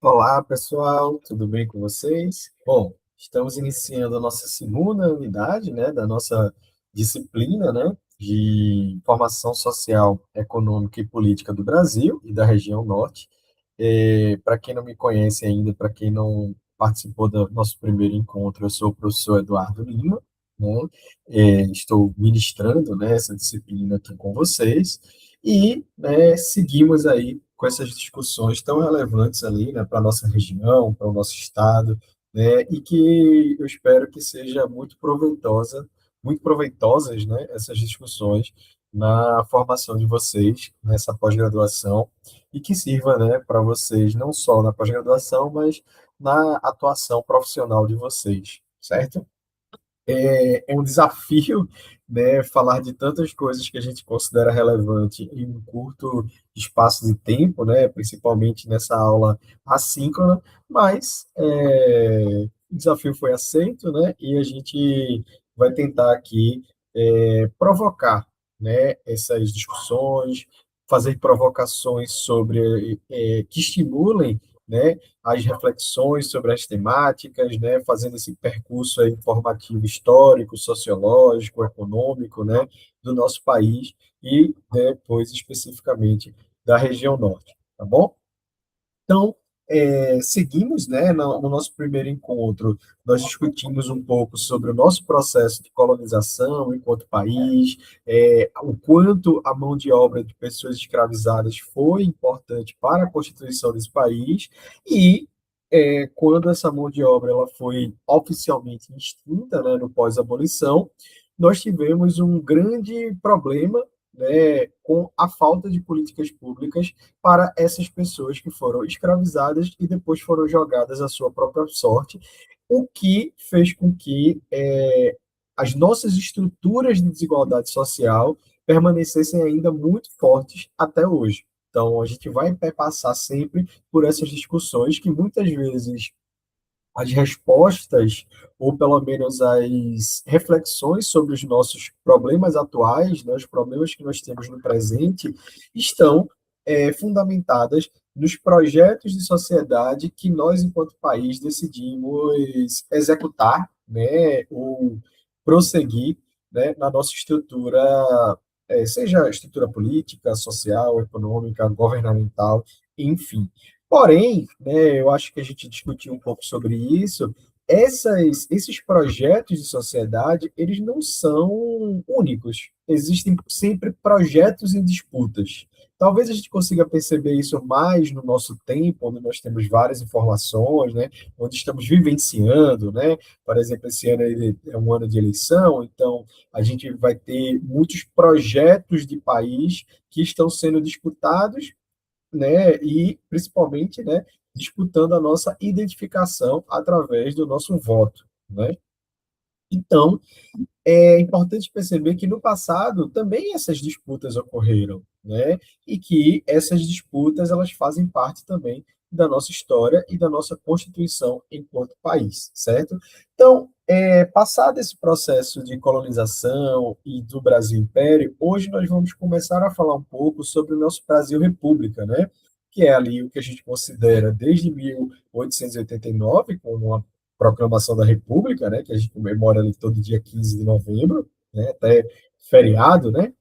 Olá, pessoal, tudo bem com vocês? Bom, estamos iniciando a nossa segunda unidade, né, da nossa disciplina, né, de formação social, econômica e política do Brasil e da região norte. Para quem não me conhece ainda, para quem não participou do nosso primeiro encontro, eu sou o professor Eduardo Lima, né, estou ministrando, né, essa disciplina aqui com vocês e, né, seguimos aí com essas discussões tão relevantes ali, né, para a nossa região, para o nosso estado, né, e que eu espero que seja muito proveitosas, né, essas discussões na formação de vocês nessa pós-graduação e que sirva, né, para vocês não só na pós-graduação, mas na atuação profissional de vocês, certo? É um desafio, né, falar de tantas coisas que a gente considera relevante em um curto espaço de tempo, né, principalmente nessa aula assíncrona, mas o desafio foi aceito, né, e a gente vai tentar aqui provocar, né, essas discussões, fazer provocações sobre que estimulem, né, as reflexões sobre as temáticas, né, fazendo esse percurso aí informativo histórico, sociológico, econômico, né, do nosso país e depois especificamente da região norte, tá bom? Então, seguimos, né, no nosso primeiro encontro, nós discutimos um pouco sobre o nosso processo de colonização enquanto país, o quanto a mão de obra de pessoas escravizadas foi importante para a constituição desse país e quando essa mão de obra ela foi oficialmente extinta, né, no pós-abolição, nós tivemos um grande problema, né, com a falta de políticas públicas para essas pessoas que foram escravizadas e depois foram jogadas à sua própria sorte, o que fez com que as nossas estruturas de desigualdade social permanecessem ainda muito fortes até hoje. Então, a gente vai passar sempre por essas discussões que muitas vezes as respostas, ou pelo menos as reflexões sobre os nossos problemas atuais, né, os problemas que nós temos no presente, estão fundamentadas nos projetos de sociedade que nós, enquanto país, decidimos executar, né, ou prosseguir, né, na nossa estrutura, seja estrutura política, social, econômica, governamental, enfim. Porém, né, eu acho que a gente discutiu um pouco sobre isso. Esses projetos de sociedade, eles não são únicos. Existem sempre projetos em disputas. Talvez a gente consiga perceber isso mais no nosso tempo, onde nós temos várias informações, né, onde estamos vivenciando, né? Por exemplo, esse ano é um ano de eleição, então a gente vai ter muitos projetos de país que estão sendo disputados, né, e principalmente, né, disputando a nossa identificação através do nosso voto, né? Então, é importante perceber que no passado também essas disputas ocorreram, né? E que essas disputas elas fazem parte também da nossa história e da nossa constituição enquanto país, certo? Então, passado esse processo de colonização e do Brasil Império, hoje nós vamos começar a falar um pouco sobre o nosso Brasil República, né? Que é ali o que a gente considera desde 1889, como uma proclamação da República, né, que a gente comemora ali todo dia 15 de novembro, né, até feriado, né?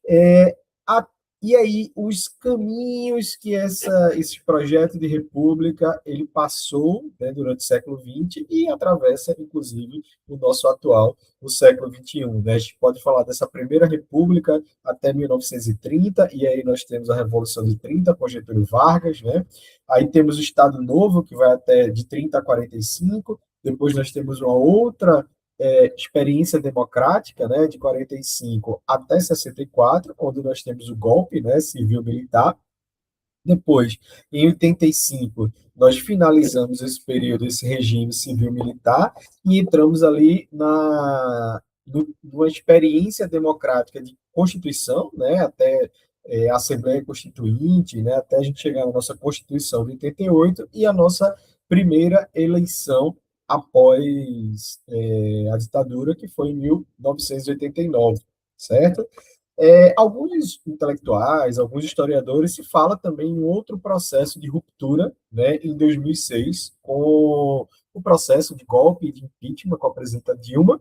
É, a, e aí, os caminhos que esse projeto de república ele passou, né, durante o século XX e atravessa, inclusive, o nosso atual, o século XXI. Né? A gente pode falar dessa primeira república até 1930, e aí nós temos a Revolução de 30, com Getúlio Vargas, né? Aí temos o Estado Novo, que vai até de 30 a 45, depois nós temos uma outra experiência democrática, né, de 45 até 64, onde nós temos o golpe, né, civil-militar. Depois, em 85, nós finalizamos esse período, esse regime civil-militar, e entramos ali numa experiência democrática de Constituição, né, até a Assembleia Constituinte, né, até a gente chegar na nossa Constituição de 88 e a nossa primeira eleição após a ditadura, que foi em 1989, certo? Alguns intelectuais, alguns historiadores, se fala também em outro processo de ruptura, né, em 2006, com o processo de golpe de impeachment com a presidenta Dilma,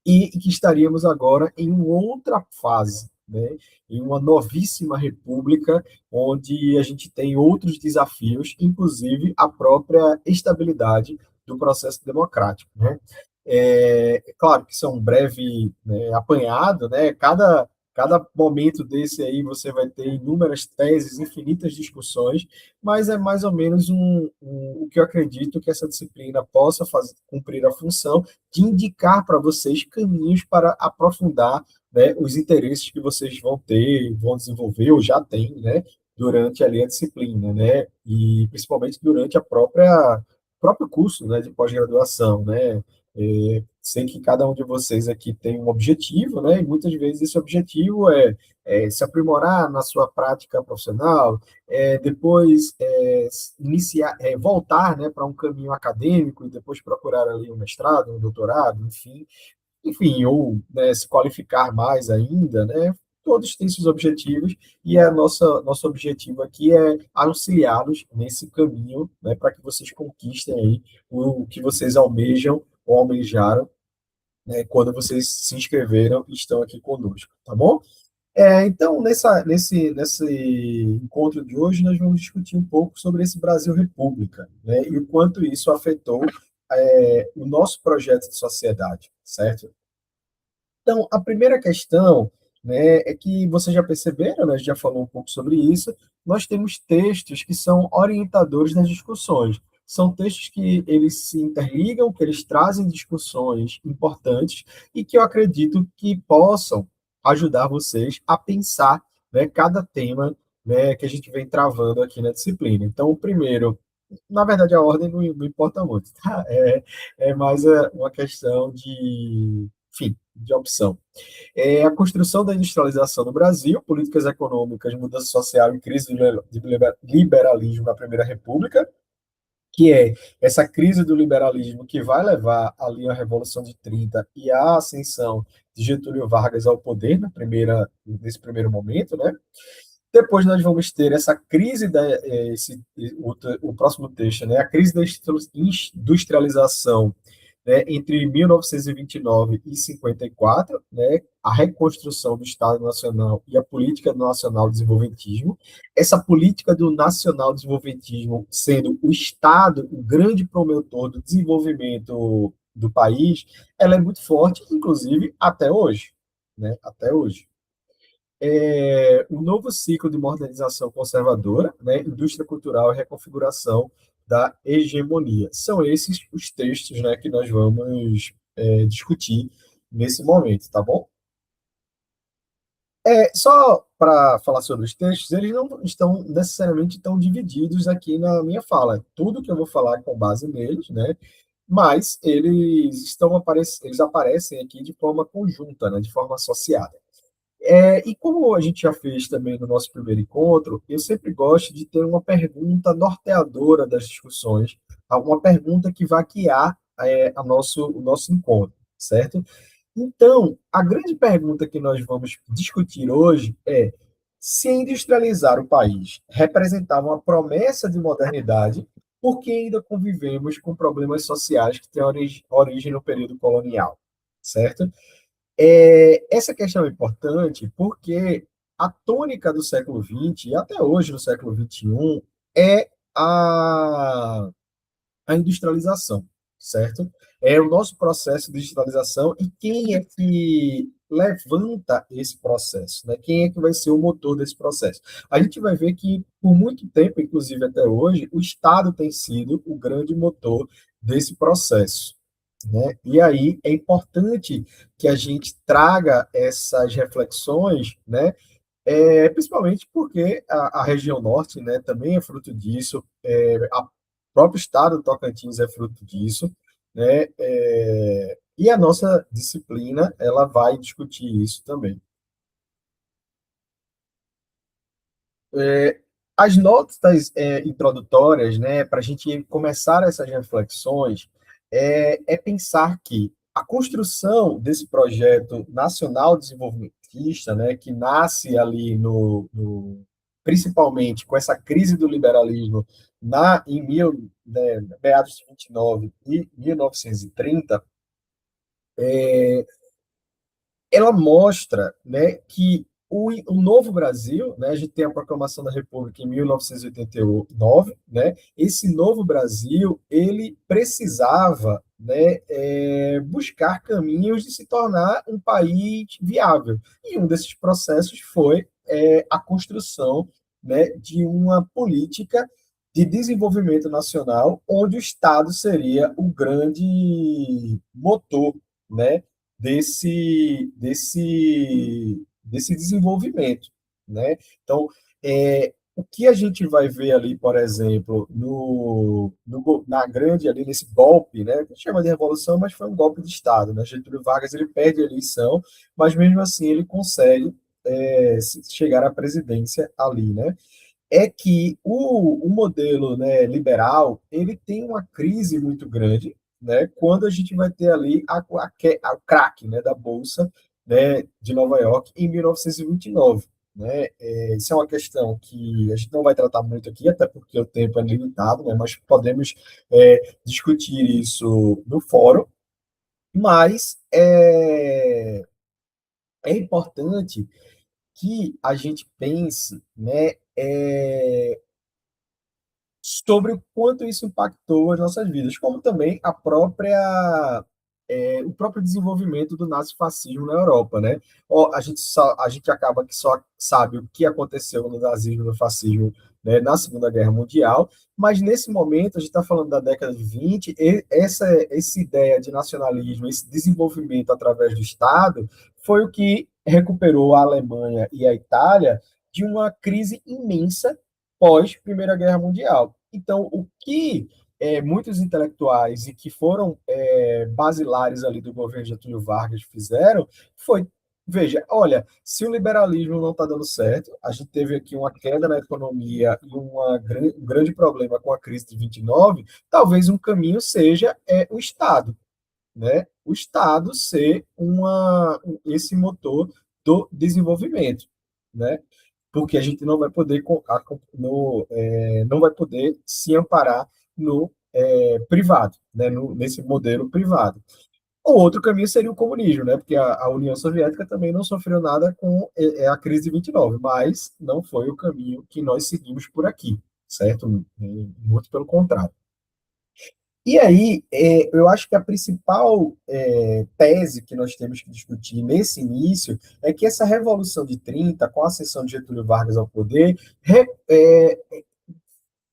e que estaríamos agora em outra fase, né? Em uma novíssima república, onde a gente tem outros desafios, inclusive a própria estabilidade do processo democrático, né? Claro que isso é um breve, né, apanhado, né? Cada momento desse aí você vai ter inúmeras teses, infinitas discussões, mas é mais ou menos o que eu acredito que essa disciplina possa cumprir a função de indicar para vocês caminhos para aprofundar, né, os interesses que vocês vão ter, vão desenvolver ou já têm, né, durante ali a disciplina, né, e principalmente durante a próprio curso, né, de pós-graduação, né. Sei que cada um de vocês aqui tem um objetivo, né, e muitas vezes esse objetivo é se aprimorar na sua prática profissional, depois iniciar, voltar, né, para um caminho acadêmico e depois procurar ali um mestrado, um doutorado, enfim, ou, né, se qualificar mais ainda, né? Todos têm seus objetivos e a nosso objetivo aqui é auxiliá-los nesse caminho, né, para que vocês conquistem aí o que vocês almejam ou almejaram, né, quando vocês se inscreveram e estão aqui conosco, tá bom? Então, nesse encontro de hoje, nós vamos discutir um pouco sobre esse Brasil República, né, e o quanto isso afetou o nosso projeto de sociedade, certo? Então, a primeira questão, né, é que vocês já perceberam, né, a gente já falou um pouco sobre isso, nós temos textos que são orientadores das discussões. São textos que eles se interligam, que eles trazem discussões importantes e que eu acredito que possam ajudar vocês a pensar, né, cada tema, né, que a gente vem travando aqui na disciplina. Então, o primeiro, na verdade, a ordem não importa muito, tá? É mais uma questão de, enfim, de opção. A construção da industrialização no Brasil, políticas econômicas, mudança social e crise de liberalismo na Primeira República, que é essa crise do liberalismo que vai levar ali a Revolução de 30 e a ascensão de Getúlio Vargas ao poder nesse primeiro momento, né? Depois nós vamos ter essa crise o próximo texto, né? A crise da industrialização, né, entre 1929 e 54, né, a reconstrução do Estado Nacional e a política nacional de desenvolvimentismo. Essa política do nacional desenvolvimentismo sendo o Estado o grande promotor do desenvolvimento do país, ela é muito forte, inclusive até hoje, né? Até hoje. O novo ciclo de modernização conservadora, né, indústria cultural e reconfiguração da hegemonia. São esses os textos, né, que nós vamos discutir nesse momento, tá bom? Só para falar sobre os textos, eles não estão necessariamente tão divididos aqui na minha fala. Tudo que eu vou falar é com base neles, né? Mas eles aparecem aqui de forma conjunta, né, de forma associada. E como a gente já fez também no nosso primeiro encontro, eu sempre gosto de ter uma pergunta norteadora das discussões, uma pergunta que vai guiar o nosso encontro, certo? Então, a grande pergunta que nós vamos discutir hoje é: se industrializar o país representava uma promessa de modernidade, por que ainda convivemos com problemas sociais que têm origem no período colonial, certo? Essa questão é importante porque a tônica do século XX, e até hoje no século XXI, é a industrialização, certo? É o nosso processo de industrialização e quem é que levanta esse processo, né? Quem é que vai ser o motor desse processo? A gente vai ver que, por muito tempo, inclusive até hoje, o Estado tem sido o grande motor desse processo, né? E aí é importante que a gente traga essas reflexões, né? Principalmente porque a região norte, né, também é fruto disso, o próprio estado do Tocantins é fruto disso, né? E a nossa disciplina ela vai discutir isso também. É, as notas introdutórias, né, para a gente começar essas reflexões, pensar que a construção desse projeto nacional de desenvolvimento, petista, né, que nasce ali principalmente com essa crise do liberalismo meados de 29 e 1930, ela mostra, né, que o novo Brasil, né, a gente tem a proclamação da República em 1989, né, esse novo Brasil, ele precisava, né, buscar caminhos de se tornar um país viável. E um desses processos foi a construção, né, de uma política de desenvolvimento nacional, onde o Estado seria o grande motor, né, desse desenvolvimento, né? Então, o que a gente vai ver ali, por exemplo, na grande ali nesse golpe, né? Que chama de revolução, mas foi um golpe de Estado, né? Getúlio Vargas ele perde a eleição, mas mesmo assim ele consegue chegar à presidência ali, né? É que o modelo, né, liberal ele tem uma crise muito grande, né, quando a gente vai ter ali o crack, né, da Bolsa, né, de Nova York em 1929. Né? Isso é uma questão que a gente não vai tratar muito aqui, até porque o tempo é limitado, né, mas podemos discutir isso no fórum. Mas é importante que a gente pense, né, sobre o quanto isso impactou as nossas vidas, como também o próprio desenvolvimento do nazifascismo na Europa, né? A gente acaba que só sabe o que aconteceu no nazismo e no fascismo, né, na Segunda Guerra Mundial, mas nesse momento, a gente está falando da década de 20, essa ideia de nacionalismo, esse desenvolvimento através do Estado, foi o que recuperou a Alemanha e a Itália de uma crise imensa pós Primeira Guerra Mundial. Então, o que muitos intelectuais e que foram basilares ali do governo de Getúlio Vargas fizeram foi, veja, olha, se o liberalismo não está dando certo, a gente teve aqui uma queda na economia e um grande problema com a crise de 29, talvez um caminho seja o Estado, né? O Estado ser esse motor do desenvolvimento, né? Porque a gente não vai poder não vai poder se amparar no privado, né? Nesse modelo privado. O outro caminho seria o comunismo, né? Porque a União Soviética também não sofreu nada com a crise de 29, mas não foi o caminho que nós seguimos por aqui, certo? Muito pelo contrário. E aí, eu acho que a principal tese que nós temos que discutir nesse início é que essa Revolução de 30, com a ascensão de Getúlio Vargas ao poder,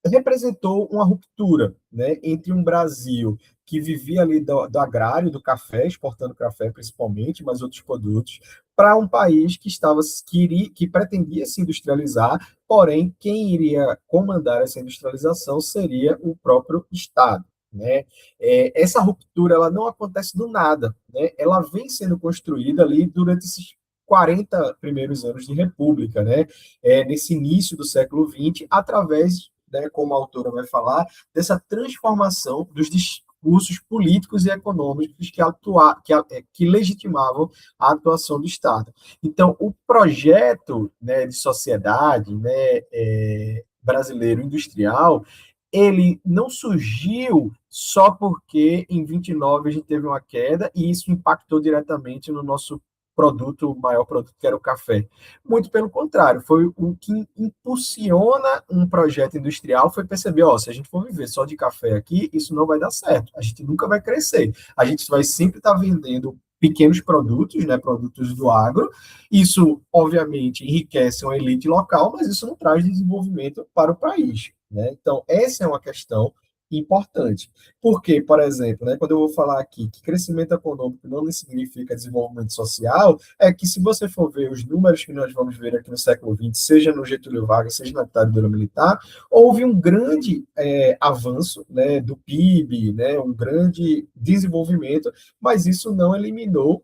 representou uma ruptura, né, entre um Brasil que vivia ali do agrário, do café, exportando café principalmente, mas outros produtos, para um país que pretendia se industrializar, porém, quem iria comandar essa industrialização seria o próprio Estado. Né? Essa ruptura ela não acontece do nada, né? Ela vem sendo construída ali durante esses 40 primeiros anos de República, né? Nesse início do século XX, através, né, como a autora vai falar, dessa transformação dos discursos políticos e econômicos que legitimavam a atuação do Estado. Então, o projeto, né, de sociedade, né, brasileiro industrial, ele não surgiu só porque em 29 a gente teve uma queda e isso impactou diretamente no nosso produto, o maior produto que era o café. Muito pelo contrário, foi o que impulsiona um projeto industrial, foi perceber, ó, se a gente for viver só de café aqui, isso não vai dar certo, a gente nunca vai crescer, a gente vai sempre estar vendendo pequenos produtos, né, produtos do agro, isso obviamente enriquece uma elite local, mas isso não traz desenvolvimento para o país, né? Então, essa é uma questão importante. Porque, por exemplo, né, quando eu vou falar aqui que crescimento econômico não significa desenvolvimento social, é que se você for ver os números que nós vamos ver aqui no século XX, seja no Getúlio Vargas, seja na ditadura militar, houve um grande avanço, né, do PIB, né, um grande desenvolvimento, mas isso não eliminou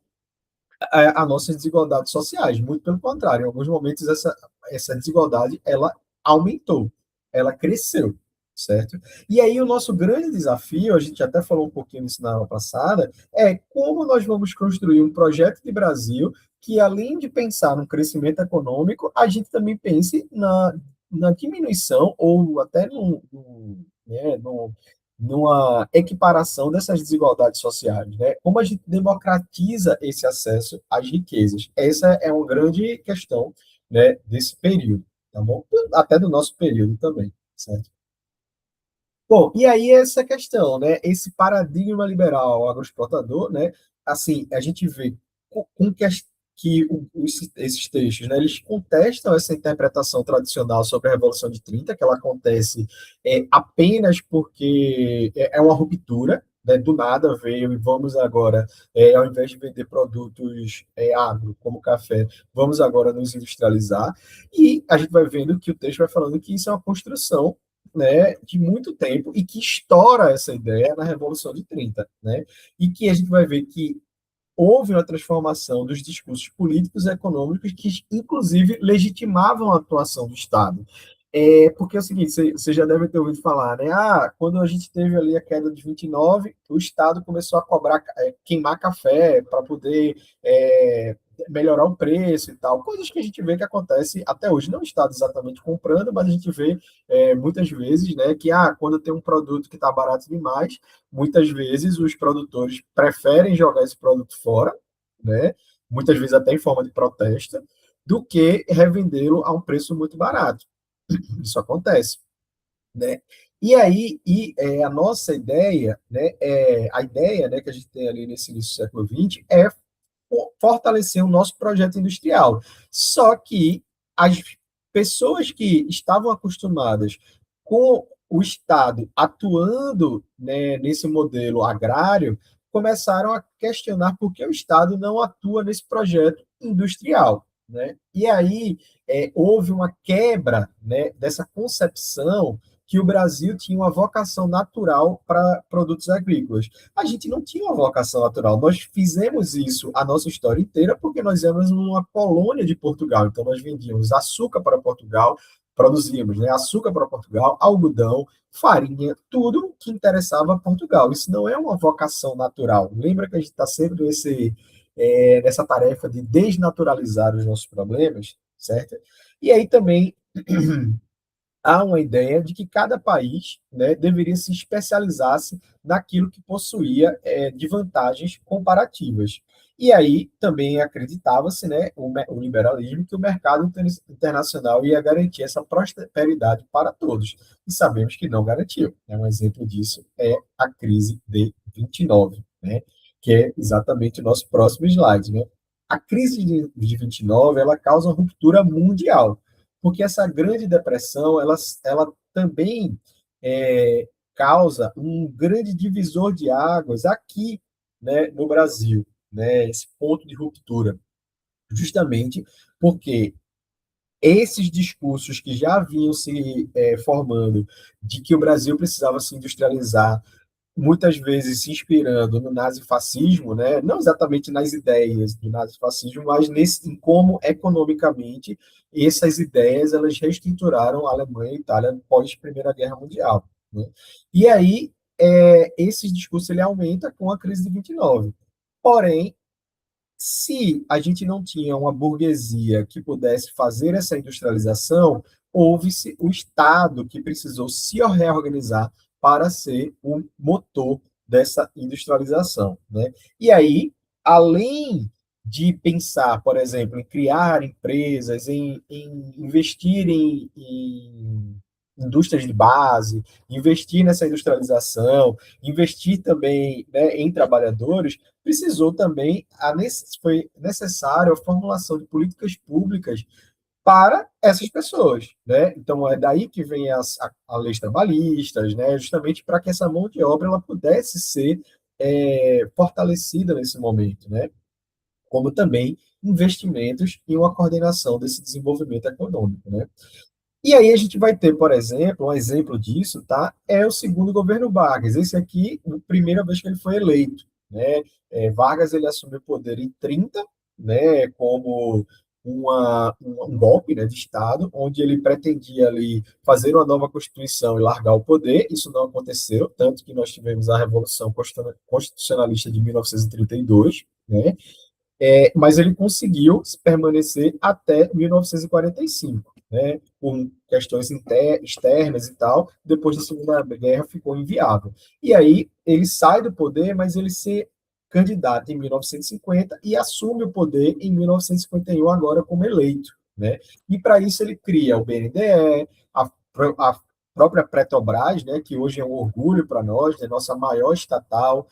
a nossas desigualdades sociais, muito pelo contrário, em alguns momentos essa desigualdade ela aumentou, ela cresceu, certo? E aí o nosso grande desafio, a gente até falou um pouquinho nisso na aula passada, é como nós vamos construir um projeto de Brasil que, além de pensar no crescimento econômico, a gente também pense na diminuição ou até né, numa equiparação dessas desigualdades sociais, né? Como a gente democratiza esse acesso às riquezas? Essa é uma grande questão, né, desse período, tá bom? Até do nosso período também, certo? Bom, e aí essa questão, né? Esse paradigma liberal agroexportador, né? Assim, a gente vê que esses textos, né? Eles contestam essa interpretação tradicional sobre a Revolução de 30, que ela acontece apenas porque é uma ruptura, né? Do nada veio e vamos agora, ao invés de vender produtos agro, como café, vamos agora nos industrializar. E a gente vai vendo que o texto vai falando que isso é uma construção, né, de muito tempo e que estoura essa ideia na Revolução de 30, né? E que a gente vai ver que houve uma transformação dos discursos políticos e econômicos que, inclusive, legitimavam a atuação do Estado. Porque é o seguinte, você já deve ter ouvido falar, né? Ah, quando a gente teve ali a queda de 29, o Estado começou a cobrar, queimar café para poder melhorar o preço e tal. Coisas que a gente vê que acontece até hoje. Não o Estado exatamente comprando, mas a gente vê muitas vezes, né, que quando tem um produto que está barato demais, muitas vezes os produtores preferem jogar esse produto fora, né? Muitas vezes até em forma de protesto, do que revendê-lo a um preço muito barato. Isso acontece, né? E aí, a nossa ideia, né, a ideia, né, que a gente tem ali nesse início do século XX é fortalecer o nosso projeto industrial. Só que as pessoas que estavam acostumadas com o Estado atuando, né, nesse modelo agrário começaram a questionar por que o Estado não atua nesse projeto industrial, né? E aí houve uma quebra, né, dessa concepção que o Brasil tinha uma vocação natural para produtos agrícolas. A gente não tinha uma vocação natural. Nós fizemos isso a nossa história inteira porque nós éramos uma colônia de Portugal. Então, nós vendíamos açúcar para Portugal, produzíamos, né, açúcar para Portugal, algodão, farinha, tudo que interessava a Portugal. Isso não é uma vocação natural. Lembra que a gente está sempre nessa tarefa de desnaturalizar os nossos problemas, certo? E aí também há uma ideia de que cada país, né, deveria se especializar-se naquilo que possuía de vantagens comparativas. E aí também acreditava-se, né, o liberalismo, que o mercado internacional ia garantir essa prosperidade para todos. E sabemos que não garantiu. Né? Um exemplo disso é a crise de 29, né, que é exatamente o nosso próximo slide. Né? A crise de 29 ela causa uma ruptura mundial porque essa grande depressão, ela também causa um grande divisor de águas aqui, né, no Brasil, né, esse ponto de ruptura, justamente porque esses discursos que já vinham se formando de que o Brasil precisava se industrializar, muitas vezes se inspirando no nazifascismo, né? Não exatamente nas ideias do nazifascismo, mas em como economicamente essas ideias elas reestruturaram a Alemanha e a Itália pós Primeira Guerra Mundial, né? E aí esse discurso ele aumenta com a crise de 29. Porém, se a gente não tinha uma burguesia que pudesse fazer essa industrialização, houve-se o Estado que precisou se reorganizar para ser o motor dessa industrialização, né? E aí, além de pensar, por exemplo, em criar empresas, em investir em indústrias de base, investir nessa industrialização, investir também, né, em trabalhadores, precisou também, foi necessário a formulação de políticas públicas para essas pessoas, né? Então é daí que vem a leis trabalhistas, né? Justamente para que essa mão de obra ela pudesse ser fortalecida nesse momento, né? Como também investimentos e uma coordenação desse desenvolvimento econômico, né? E aí a gente vai ter, por exemplo, um exemplo disso, tá? É o segundo governo Vargas. Esse aqui, a primeira vez que ele foi eleito, né? Vargas ele assumiu o poder em 30, né? Como um golpe, né, de Estado, onde ele pretendia ali fazer uma nova Constituição e largar o poder. Isso não aconteceu, tanto que nós tivemos a Revolução Constitucionalista de 1932, né? mas ele conseguiu permanecer até 1945, né, por questões externas e tal. Depois da Segunda Guerra ficou inviável. E aí ele sai do poder, mas ele se candidata em 1950 e assume o poder em 1951, agora como eleito, né? E para isso ele cria o BNDE, a própria Petrobras, né, que hoje é um orgulho para nós, né, nossa maior estatal,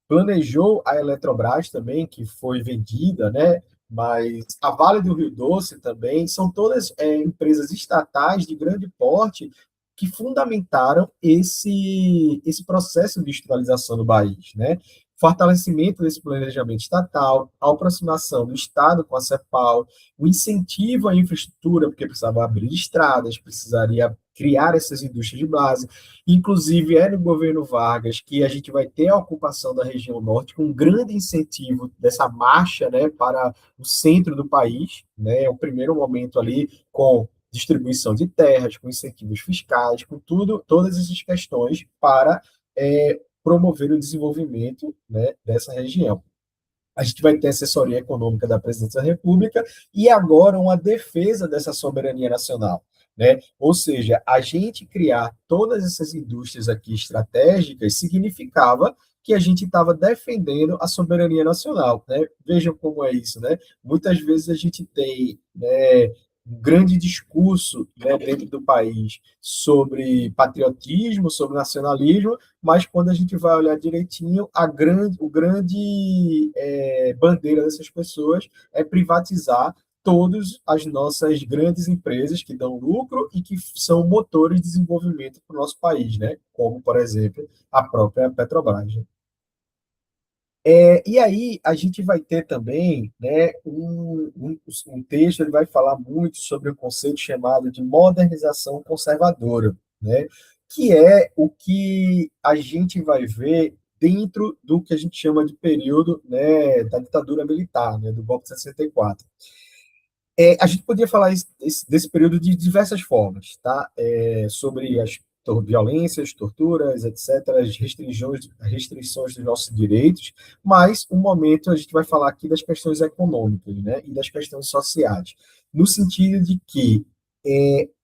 planejou a Eletrobras também, que foi vendida, né? Mas a Vale do Rio Doce também, são todas empresas estatais de grande porte que fundamentaram esse processo de industrialização do país, né? Fortalecimento desse planejamento estatal, a aproximação do Estado com a CEPAL, o incentivo à infraestrutura, porque precisava abrir estradas, precisaria criar essas indústrias de base. Inclusive, é no governo Vargas que a gente vai ter a ocupação da região norte, com um grande incentivo dessa marcha, né, para o centro do país, né, o primeiro momento ali com distribuição de terras, com incentivos fiscais, com tudo, todas essas questões para promover o desenvolvimento, né, dessa região. A gente vai ter assessoria econômica da Presidência da República e agora uma defesa dessa soberania nacional, né? Ou seja, a gente criar todas essas indústrias aqui estratégicas significava que a gente estava defendendo a soberania nacional, né? Vejam como é isso, né? Muitas vezes a gente tem, né, um grande discurso, né, dentro do país sobre patriotismo, sobre nacionalismo, mas quando a gente vai olhar direitinho, o grande bandeira dessas pessoas é privatizar todas as nossas grandes empresas que dão lucro e que são motores de desenvolvimento para o nosso país, né? Como, por exemplo, a própria Petrobras. E aí a gente vai ter também, né, um texto, ele vai falar muito sobre o conceito chamado de modernização conservadora, né, que é o que a gente vai ver dentro do que a gente chama de período, né, da ditadura militar, né, do golpe de 64. A gente podia falar desse período de diversas formas, tá? Sobre as violências, torturas, etc., as restrições dos nossos direitos, mas um momento a gente vai falar aqui das questões econômicas, né? E das questões sociais, no sentido de que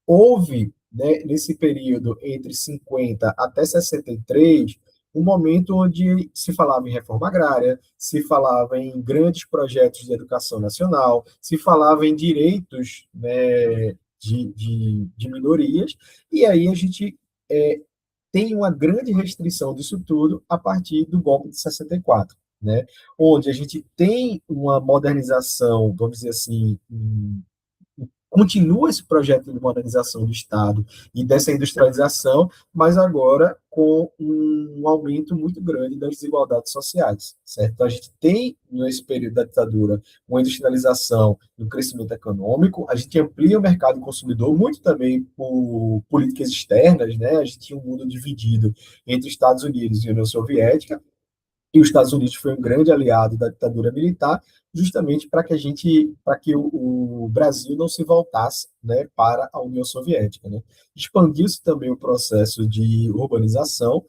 houve, né, nesse período entre 50 até 63, um momento onde se falava em reforma agrária, se falava em grandes projetos de educação nacional, se falava em direitos, né, de minorias, e aí a gente tem uma grande restrição disso tudo a partir do golpe de 64, né? Onde a gente tem uma modernização, vamos dizer assim, continua esse projeto de modernização do Estado e dessa industrialização, mas agora com um aumento muito grande das desigualdades sociais, certo? Então, a gente tem, nesse período da ditadura, uma industrialização e um crescimento econômico, a gente amplia o mercado consumidor, muito também por políticas externas, né? A gente tinha um mundo dividido entre Estados Unidos e União Soviética, e os Estados Unidos foi um grande aliado da ditadura militar, justamente para que o Brasil não se voltasse, né, para a União Soviética, né? Expandiu-se também o processo de urbanização,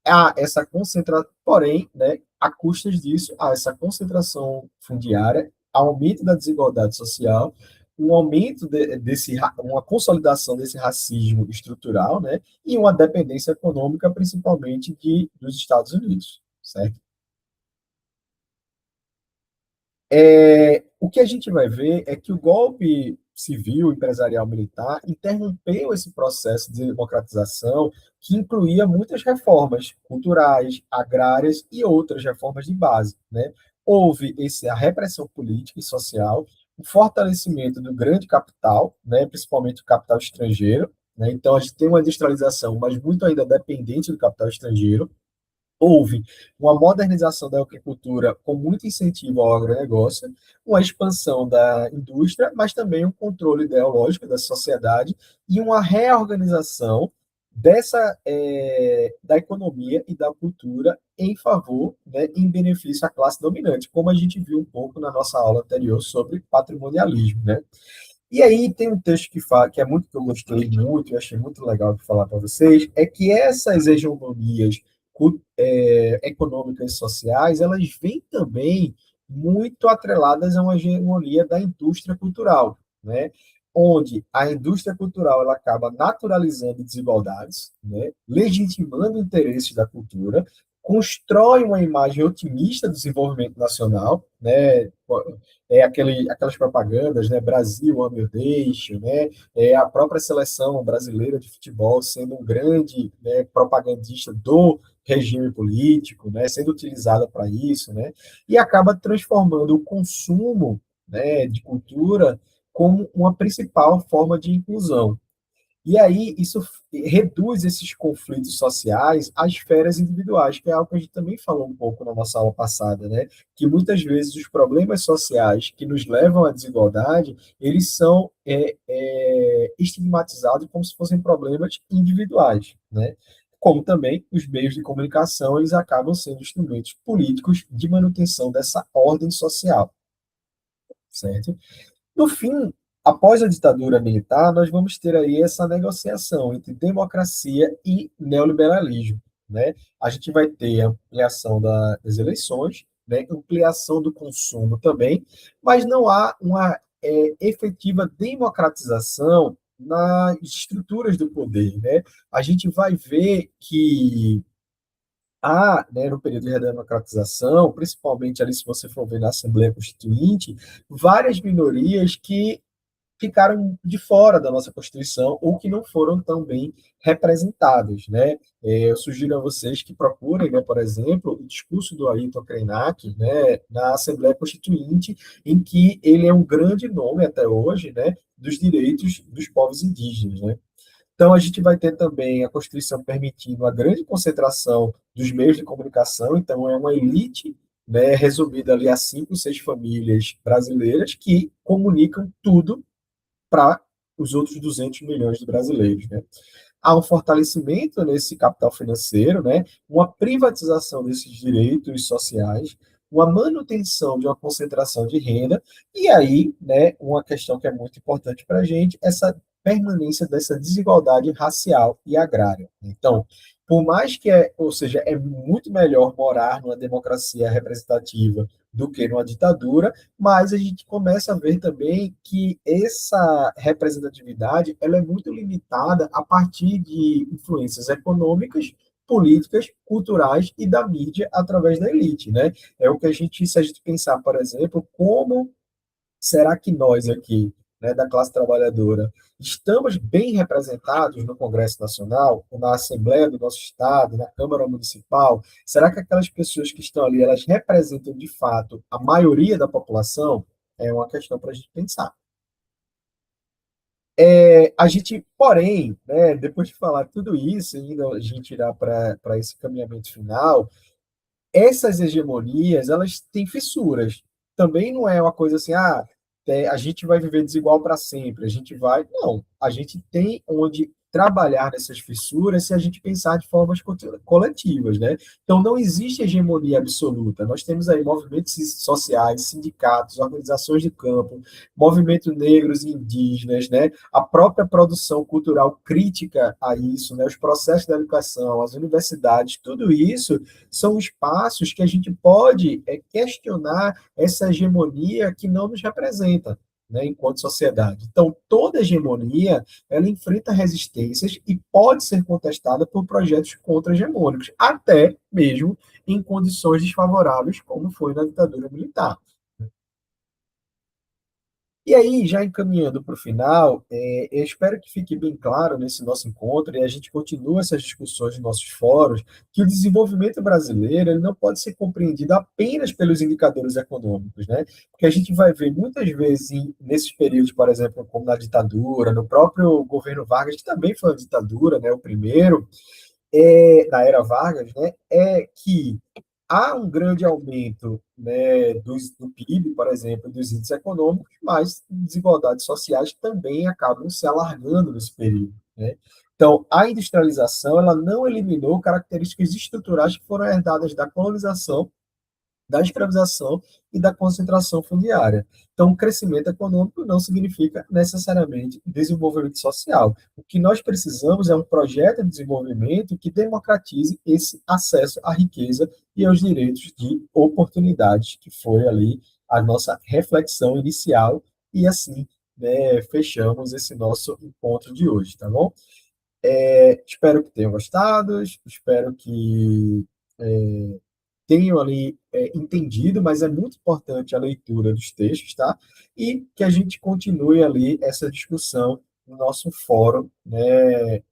a essa concentração, porém, né, a custas disso, a essa concentração fundiária, aumento da desigualdade social, um aumento uma consolidação desse racismo estrutural, né, e uma dependência econômica, principalmente dos Estados Unidos, certo? O que a gente vai ver é que o golpe civil, empresarial, militar interrompeu esse processo de democratização que incluía muitas reformas culturais, agrárias e outras reformas de base, né? Houve a repressão política e social, o fortalecimento do grande capital, né? Principalmente o capital estrangeiro, né? Então a gente tem uma industrialização, mas muito ainda dependente do capital estrangeiro. Houve uma modernização da agricultura com muito incentivo ao agronegócio, uma expansão da indústria, mas também um controle ideológico da sociedade e uma reorganização da economia e da cultura em favor, né, em benefício à classe dominante, como a gente viu um pouco na nossa aula anterior sobre patrimonialismo, né? E aí tem um texto que fala, que é muito que eu gostei muito, e achei muito legal de falar para vocês, é que essas hegemonias econômicas e sociais, elas vêm também muito atreladas a uma hegemonia da indústria cultural, né? Onde a indústria cultural ela acaba naturalizando desigualdades, né? Legitimando interesses da cultura, constrói uma imagem otimista do desenvolvimento nacional, né? Aquelas propagandas, né? Brasil, ame ou deixe, né? A própria seleção brasileira de futebol sendo um grande, né, propagandista do regime político, né? Sendo utilizada para isso, né? E acaba transformando o consumo, né, de cultura como uma principal forma de inclusão. E aí isso reduz esses conflitos sociais às esferas individuais, que é algo que a gente também falou um pouco na nossa aula passada, né? Que muitas vezes os problemas sociais que nos levam à desigualdade, eles são estigmatizados como se fossem problemas individuais, né? Como também os meios de comunicação, eles acabam sendo instrumentos políticos de manutenção dessa ordem social, certo? No fim, após a ditadura militar, nós vamos ter aí essa negociação entre democracia e neoliberalismo, né? A gente vai ter a ampliação das eleições, né? Ampliação do consumo também, mas não há uma efetiva democratização nas estruturas do poder, né? A gente vai ver que há, né, no período de redemocratização, principalmente ali se você for ver na Assembleia Constituinte, várias minorias que ficaram de fora da nossa Constituição ou que não foram tão bem representados, né? Eu sugiro a vocês que procurem, né, por exemplo, o discurso do Ailton Krenak, né, na Assembleia Constituinte, em que ele é um grande nome até hoje, né, dos direitos dos povos indígenas, né? Então, a gente vai ter também a Constituição permitindo a grande concentração dos meios de comunicação, então é uma elite, né, resumida ali a 5, 6 famílias brasileiras que comunicam tudo para os outros 200 milhões de brasileiros, né? Há um fortalecimento nesse capital financeiro, né? Uma privatização desses direitos sociais, uma manutenção de uma concentração de renda, e aí, né, uma questão que é muito importante para a gente, essa permanência dessa desigualdade racial e agrária. Então, por mais que ou seja, é muito melhor morar numa democracia representativa do que numa ditadura, mas a gente começa a ver também que essa representatividade ela é muito limitada a partir de influências econômicas, políticas, culturais e da mídia através da elite, né? É o que a gente, se a gente pensar, por exemplo, como será que nós aqui, né, da classe trabalhadora, estamos bem representados no Congresso Nacional, na Assembleia do nosso Estado, na Câmara Municipal? Será que aquelas pessoas que estão ali, elas representam de fato a maioria da população? É uma questão para a gente pensar. A gente, porém, né, depois de falar tudo isso, ainda a gente irá para esse caminhamento final, essas hegemonias, elas têm fissuras. Também não é uma coisa assim, a gente vai viver desigual para sempre, a gente vai. Não, a gente tem onde trabalhar nessas fissuras se a gente pensar de formas coletivas, né? Então, não existe hegemonia absoluta. Nós temos aí movimentos sociais, sindicatos, organizações de campo, movimentos negros e indígenas, né? A própria produção cultural crítica a isso, né? Os processos da educação, as universidades, tudo isso são espaços que a gente pode questionar essa hegemonia que não nos representa, né, enquanto sociedade. Então, toda hegemonia, ela enfrenta resistências e pode ser contestada por projetos contra-hegemônicos, até mesmo em condições desfavoráveis, como foi na ditadura militar. E aí, já encaminhando para o final, eu espero que fique bem claro nesse nosso encontro, e a gente continua essas discussões nos nossos fóruns, que o desenvolvimento brasileiro ele não pode ser compreendido apenas pelos indicadores econômicos, né? Porque a gente vai ver muitas vezes, nesses períodos, por exemplo, como na ditadura, no próprio governo Vargas, que também foi uma ditadura, né, o primeiro, na era Vargas, né, é que há um grande aumento, né, do PIB, por exemplo, dos índices econômicos, mas desigualdades sociais também acabam se alargando nesse período, né? Então, a industrialização ela não eliminou características estruturais que foram herdadas da colonização da escravização e da concentração fundiária. Então, o crescimento econômico não significa necessariamente desenvolvimento social. O que nós precisamos é um projeto de desenvolvimento que democratize esse acesso à riqueza e aos direitos de oportunidades, que foi ali a nossa reflexão inicial, e assim, né, fechamos esse nosso encontro de hoje, tá bom? Espero que tenham gostado, espero que tenham ali entendido, mas é muito importante a leitura dos textos, tá? E que a gente continue ali essa discussão no nosso fórum, né,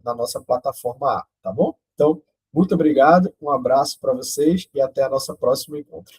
na nossa plataforma A, tá bom? Então, muito obrigado, um abraço para vocês e até a nossa próxima encontro.